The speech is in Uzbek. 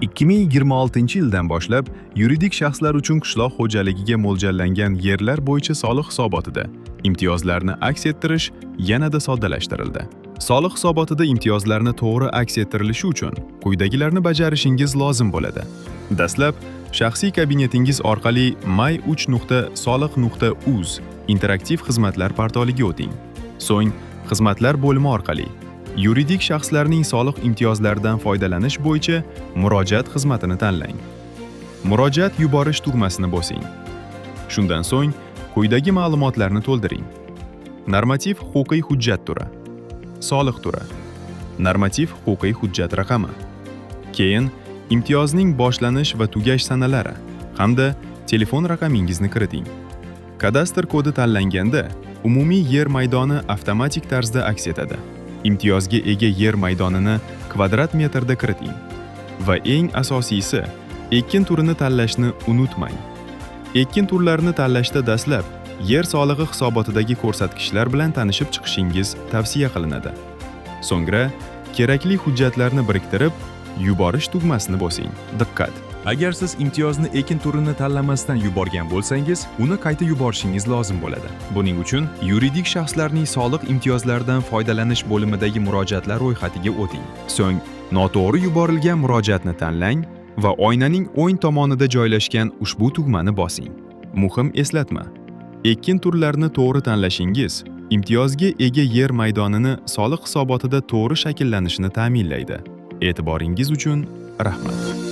2026-yildan boshlab yuridik shaxslar uchun qishloq xo'jaligiga mo'ljallangan yerlar bo'yicha soliq hisobotida imtiyozlarni aks ettirish yanada soddalashtirildi. Soliq hisobotida imtiyozlarni to'g'ri aks ettirilishi uchun quyidagilarni bajarishingiz lozim bo'ladi. Dastlab, shaxsiy kabinetingiz orqali my3.soliq.uz interaktiv xizmatlar portaliga o'ting. So'ng, xizmatlar bo'limi orqali yuridik shaxslarning soliq imtiyozlaridan foydalanish bo'yicha murojaat xizmatini tanlang. Murojaat yuborish tugmasini bosing. Shundan so'ng, quyidagi ma'lumotlarni to'ldiring. Normativ huquqiy hujjat turi, soliq turi, normativ huquqiy hujjat raqami. Keyin imtiyozning boshlanish va tugash sanalari hamda telefon raqamingizni kiriting. Kadastr kodi tanlanganda umumiy yer maydoni avtomatik tarzda aks etadi. Imtiyozga ega yer maydonini kvadrat metrda kiriting va eng asosiysi, ekin turini tanlashni unutmang. Ekin turlarini tanlashda dastlab yer solig'i hisobotidagi ko'rsatkichlar bilan tanishib chiqishingiz tavsiya qilinadi. So'ngra kerakli hujjatlarni biriktirib, yuborish tugmasini bosing. Diqqat! Agar siz imtiyozni ekin turini tanlamasdan yuborgan bo'lsangiz, uni qayta yuborishingiz lozim bo'ladi. Buning uchun yuridik shaxslarning soliq imtiyozlaridan foydalanish bo'limidagi murojaatlar ro'yxatiga o'ting. So'ng, noto'g'ri yuborilgan murojaatni tanlang va oynaning o'ng tomonida joylashgan ushbu tugmani bosing. Muhim eslatma: ekin turlarini to'g'ri tanlashingiz imtiyozga ega yer maydonini soliq hisobotida to'g'ri shakllanishini ta'minlaydi. E'tiboringiz uchun rahmat.